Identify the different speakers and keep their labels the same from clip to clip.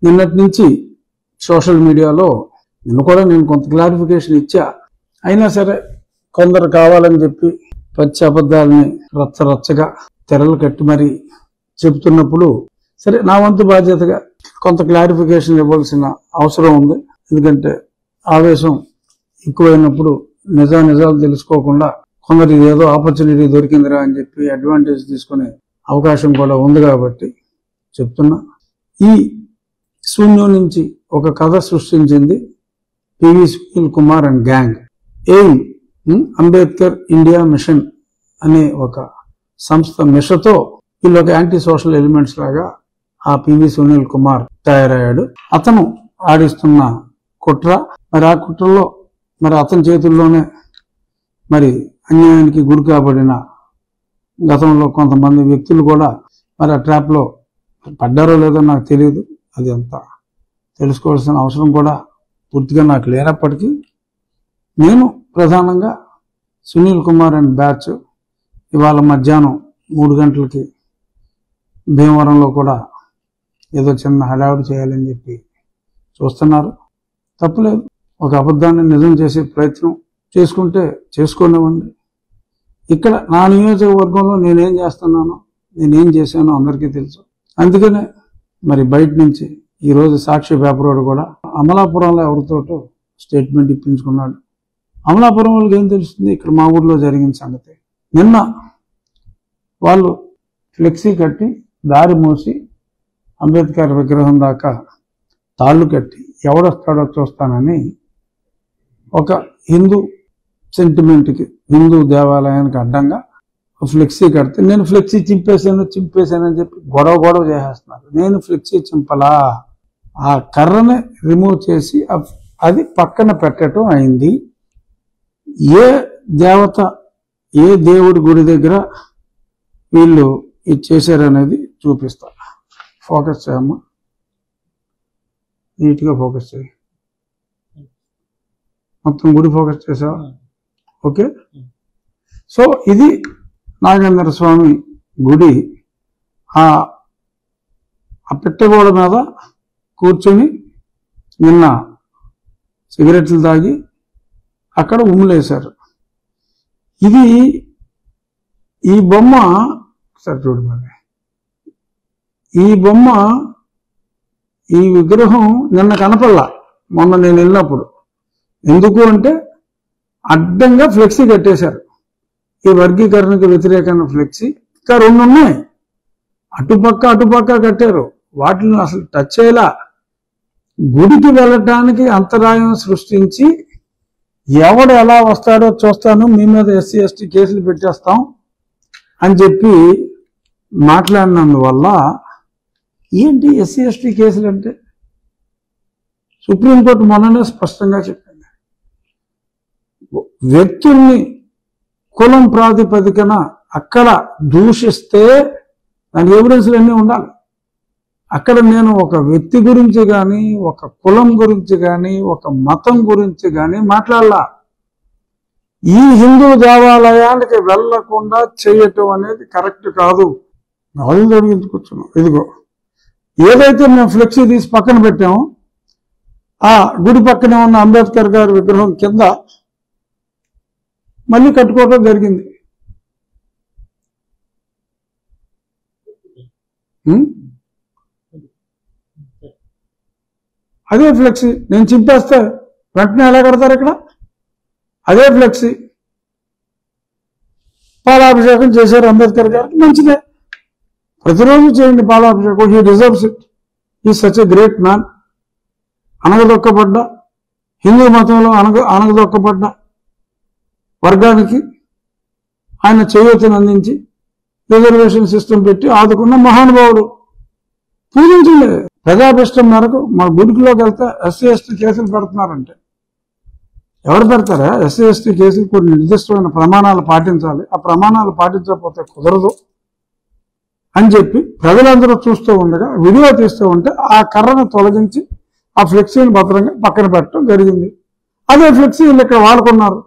Speaker 1: నిన్నటి నుంచి సోషల్ మీడియాలో నిన్న కూడా నేను కొంత క్లారిఫికేషన్ ఇచ్చా. అయినా సరే కొందరు కావాలని చెప్పి పచ్చి అబద్ధాలని రచ్చరచ్చగా తెరలు కట్టి మరి చెప్తున్నప్పుడు సరే నా వంతు బాధ్యతగా కొంత క్లారిఫికేషన్ ఇవ్వాల్సిన అవసరం ఉంది. ఎందుకంటే ఆవేశం ఎక్కువైనప్పుడు నిజాలు తెలుసుకోకుండా కొందరు ఏదో ఆపర్చునిటీ దొరికిందిరా అని చెప్పి అడ్వాంటేజ్ తీసుకునే అవకాశం కూడా ఉంది కాబట్టి చెప్తున్నా. ఈ శూన్యం నుంచి ఒక కథ సృష్టించింది PV Sunil Kumar and gang. Aim Ambedkar India mission అనే ఒక సంస్థ మిషతో వీళ్ళు ఒక యాంటీ సోషల్ ఎలిమెంట్స్ లాగా ఆ పివి సునీల్ కుమార్ తయారయ్యాడు. అతను ఆడిస్తున్న కుట్ర, మరి ఆ కుట్రలో మరి అతని చేతుల్లోనే మరి అన్యాయానికి గురి కాబడిన గతంలో కొంతమంది వ్యక్తులు కూడా మరి ఆ ట్రాప్ లో పడ్డారో లేదో నాకు తెలియదు. అది అంత తెలుసుకోవాల్సిన అవసరం కూడా పూర్తిగా నాకు లేనప్పటికీ నేను ప్రధానంగా సునీల్ కుమార్ అండ్ బ్యాచ్ ఇవాళ మధ్యాహ్నం 3 గంటలకి భీమవరంలో కూడా ఏదో చిన్న హడావుడి చేయాలని చెప్పి చూస్తున్నారు. తప్పులేదు, ఒక అబద్ధాన్ని నిజం చేసే ప్రయత్నం చేసుకుంటే చేసుకోనివ్వండి. ఇక్కడ నా నియోజకవర్గంలో నేనేం చేస్తున్నానో నేనేం చేశానో అందరికీ తెలుసు. అందుకనే మరి బయట నుంచి ఈరోజు సాక్షి పేపర్ వాడు కూడా అమలాపురంలో ఎవరితోటో స్టేట్మెంట్ ఇప్పించుకున్నాడు. అమలాపురం వాళ్ళకి ఏం తెలుస్తుంది ఇక్కడ మా ఊర్లో జరిగిన సంగతి. నిన్న వాళ్ళు ఫ్లెక్సీ కట్టి దారి మూసి అంబేద్కర్ విగ్రహం దాకా తాళ్ళు కట్టి ఎవడొస్తాడో చూస్తానని ఒక హిందూ సెంటిమెంట్కి, హిందూ దేవాలయానికి అడ్డంగా ఫ్లెక్సీ కడితే నేను ఫ్లెక్సీ చింపేశానని చెప్పి గొడవ చేసేస్తున్నారు. నేను ఫ్లెక్సీ చింపలా, ఆ కర్రని రిమూవ్ చేసి అది పక్కన పెట్టడం అయింది. ఏ దేవత ఏ దేవుడి గుడి దగ్గర వీళ్ళు ఇది చేశారనేది చూపిస్తా. ఫోకస్ చేయమ్మా, నీట్గా ఫోకస్ చేయి. మొత్తం గుడి ఫోకస్ చేసావా? ఓకే. సో ఇది నాగేంద్ర స్వామి గుడి. ఆ పెట్టెగోడ మీద కూర్చొని నిన్న సిగరెట్లు తాగి అక్కడ ఉమ్ములేశారు. ఇది ఈ బొమ్మ సరే చూడు, మరి ఈ బొమ్మ ఈ విగ్రహం నిన్న కనపల్లా, మొన్న నేను వెళ్ళినప్పుడు. ఎందుకు అంటే అడ్డంగా ఫ్లెక్సీ కట్టేశారు. ఈ వర్గీకరణకు వ్యతిరేకమైన ఫ్లెక్సీ ఇంకా 2 ఉన్నాయి. అటుపక్క కట్టారు. వాటిని అసలు టచ్ చేయలా. గుడికి వెళ్ళటానికి అంతరాయం సృష్టించి ఎవడు ఎలా వస్తాడో చూస్తాను, మీ మీద ఎస్సీ ఎస్టీ కేసులు పెట్టేస్తాం అని చెప్పి మాట్లాడినందువల్ల ఏంటి ఎస్సీ ఎస్టీ కేసులు అంటే సుప్రీంకోర్టు మొన్ననే స్పష్టంగా చెప్పింది. వ్యక్తుల్ని కులం ప్రాతిపదికన అక్కడ దూషిస్తే దాని ఎవిడెన్స్లు అన్నీ ఉండాలి. అక్కడ నేను ఒక వ్యక్తి గురించి కానీ, ఒక కులం గురించి కానీ, ఒక మతం గురించి కానీ మాట్లాడలా. ఈ హిందూ దేవాలయానికి వెళ్లకుండా చేయటం అనేది కరెక్ట్ కాదు. వాళ్ళు జరిగింది కూర్చున్నాం. ఇదిగో ఏదైతే మేము ఫ్లెక్సీ తీసి పక్కన పెట్టామో ఆ గుడి పక్కనే ఉన్న అంబేద్కర్ గారి విగ్రహం కింద మళ్ళీ కట్టుకోవడం జరిగింది. అదే ఫ్లెక్సీ నేను చింపేస్తే వెంటనే ఎలా కడతారు ఇక్కడ? అదే ఫ్లెక్సీ పాలాభిషేకం చేశారు అంబేద్కర్ గారికి, మంచిదే, ప్రతిరోజు చేయండి పాలాభిషేకం. He deserves it. ఈ సచ్ ఎ గ్రేట్ మ్యాన్. అనగదొక్కబడ్డ హిందూ మతంలో అనగదొక్కబడ్డ వర్గానికి ఆయన చేయూతను అందించి రిజర్వేషన్ సిస్టమ్ పెట్టి ఆదుకున్న మహానుభావుడు. పూజించండి. ప్రజాభిష్టం మేరకు మా గుడికిలోకి వెళ్తే ఎస్సీ ఎస్టీ కేసులు పెడుతున్నారంటే ఎవరు పెడతారా? ఎస్సీ ఎస్టీ కేసులు కొన్ని నిర్దిష్టమైన ప్రమాణాలు పాటించాలి. ఆ ప్రమాణాలు పాటించకపోతే కుదరదు అని చెప్పి ప్రజలందరూ చూస్తూ ఉండగా వీడియో తీస్తూ ఉంటే ఆ కర్రను తొలగించి ఆ ఫ్లెక్సీని భద్రంగా పక్కన పెట్టడం జరిగింది. అదే ఫ్లెక్సీ వీళ్ళు ఇక్కడ వాడుకున్నారు.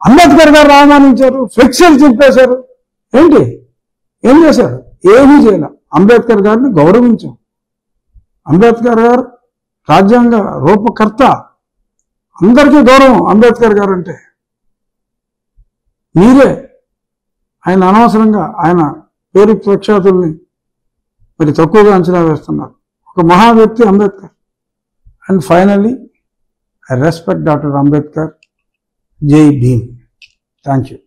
Speaker 1: అంబేద్కర్ గారు అవమానించారు, ఫ్లెక్సీలు చింపేశారు. ఏంటి ఏం చేశారు? ఏమీ చేయాలి. అంబేద్కర్ గారిని గౌరవించాం. అంబేద్కర్ గారు రాజ్యాంగ రూపకర్త, అందరికీ గౌరవం అంబేద్కర్ గారు అంటే. మీరే ఆయన అనవసరంగా ఆయన పేరు ప్రఖ్యాతుల్ని మరి తక్కువగా అంచనా వేస్తున్నారు. ఒక మహా వ్యక్తి Ambedkar. And finally I respect doctor Ambedkar. జై భీమ్. Thank you.